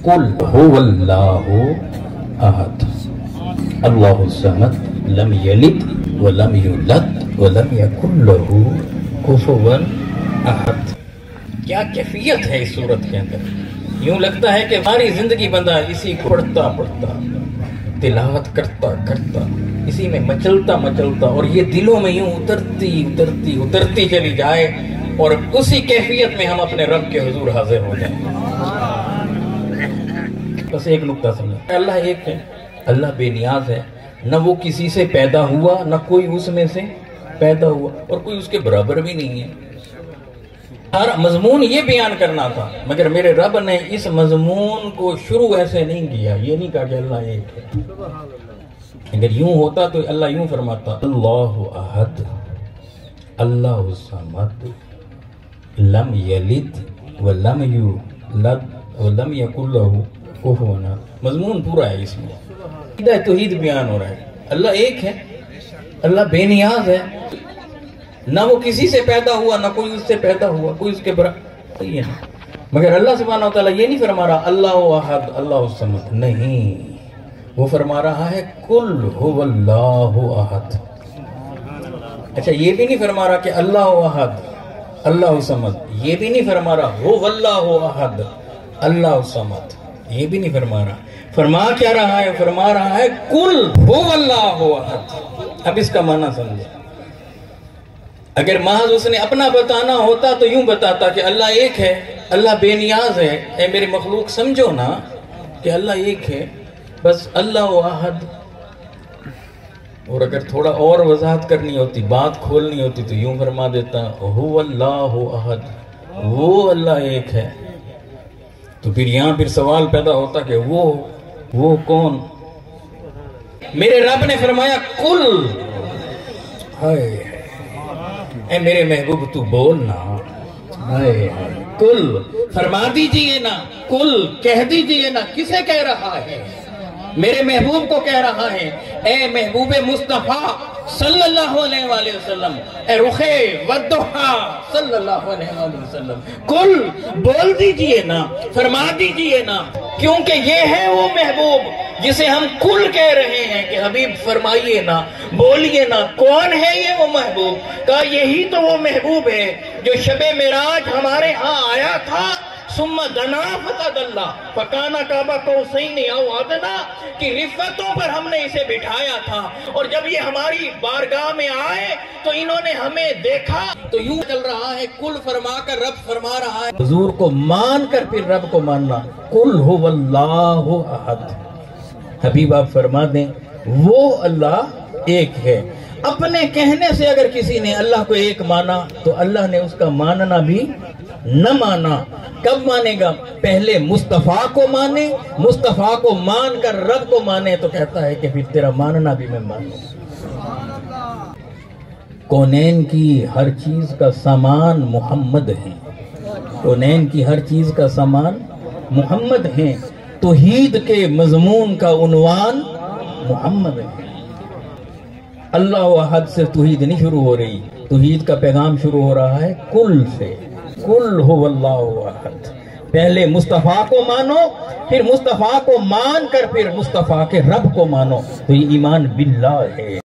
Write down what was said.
कुल हुवल्लाहु अहद अल्लाहुस समद लम यलिद व लम यूलद व लम यकुल लहू कुफुवन अहद। क्या कैफियत है इस सूरत के अंदर। यूं लगता है कि सारी जिंदगी बंदा इसी को पढ़ता पढ़ता तिलावत करता करता इसी में मचलता मचलता और ये दिलों में यूं उतरती उतरती उतरती चली जाए और उसी कैफियत में हम अपने रब के हुजूर हाजिर हो जाएं। बस एक नुक्ता समझो, अल्लाह एक है, अल्लाह बेनियाज है, न वो किसी से पैदा हुआ न कोई उसमें से पैदा हुआ और कोई उसके बराबर भी नहीं है। हर मजमून ये बयान करना था मगर मेरे रब ने इस मजमून को शुरू ऐसे नहीं किया। ये नहीं कहा कि अल्लाह एक है। अगर यूं होता तो अल्लाह यूं फरमाता अल्लाहु अहद अल्लाहु समद लम यलिद व लम यूलद व लम यकुल लहू कुफुवन अहद। मजमून पूरा है इसमें, तौहीद बयान हो रहा है। अल्लाह एक है, अल्लाह बेनियाज है, ना वो किसी से पैदा हुआ ना कोई उससे पैदा हुआ, कोई उसके बराबर नहीं है। मगर अल्लाह सुब्हानहू व तआला ये नहीं फरमा रहा अल्लाहु अहद अल्लाहु समद, नहीं, वो फरमा रहा है कुल हुवल्लाहु अहद। अच्छा, ये भी नहीं फरमा रहा कि अल्लाहु अहद अल्लाहु समद, ये भी नहीं फरमा रहा हुवल्लाहु अहद अल्लाहु समद, ये भी नहीं फरमा रहा। फरमा क्या रहा है? फरमा रहा है कुल हुवल्लाहु अहद। अब इसका माना समझे। अगर महज उसने अपना बताना होता तो यूं बताता कि अल्लाह एक है, अल्लाह बेनियाज है। ए मेरे मखलूक समझो ना कि अल्लाह एक है, बस अल्लाह अहद। और अगर थोड़ा और वजाहत करनी होती, बात खोलनी होती तो यूं फरमा देता हुवल्लाहु अहद, वो अल्लाह एक है। तो फिर यहां फिर सवाल पैदा होता कि वो कौन? मेरे रब ने फरमाया कुल, हाय ए मेरे महबूब तू बोल ना, हाय कुल फरमा दीजिए ना, कुल कह दीजिए ना। किसे कह रहा है? मेरे महबूब को कह रहा है। ए महबूब मुस्तफा सल्लल्लाहु अलैहि वसल्लम, ए रुखे वद्दुहा सल्लल्लाहु अलैहि वसल्लम, कुल बोल दीजिए ना, फरमा दीजिए ना, क्योंकि ये है वो महबूब जिसे हम कुल कह रहे हैं कि हबीब फरमाइए ना, बोलिए ना। कौन है ये वो महबूब? का यही तो वो महबूब है जो शबे मेराज हमारे यहाँ आया था। सुम्मा दना फतदल्ला फकाना काबा कौसैनी औ अदना की रिफ़तों पर हमने इसे बिठाया था। और जब ये हमारी बारगाह में आए तो इन्होंने हमें देखा। तो यूं चल रहा है कुल फरमा कर रब फरमा रहा है। हुजूर को मान कर फिर रब को मानना। कुल हुवल्लाहु अहद, हबीब आप फरमा दें वो अल्लाह एक है। अपने कहने से अगर किसी ने अल्लाह को एक माना तो अल्लाह ने उसका मानना भी न माना। कब मानेगा? पहले मुस्तफा को माने, मुस्तफा को मान कर रब को माने तो कहता है कि फिर तेरा मानना भी मैं मानूं। कौनैन की हर चीज का सामान मोहम्मद है, कौनैन की हर चीज का सामान मोहम्मद है। तौहीद के मजमून का उन्वान मोहम्मद है। अल्लाह अहद से तौहीद नहीं शुरू हो रही, तौहीद का पैगाम शुरू हो रहा है कुल से। कुल हुवल्लाहु अहद। पहले मुस्तफा को मानो, फिर मुस्तफा को मान कर फिर मुस्तफा के रब को मानो। तो ये ईमान बिल्लाह है।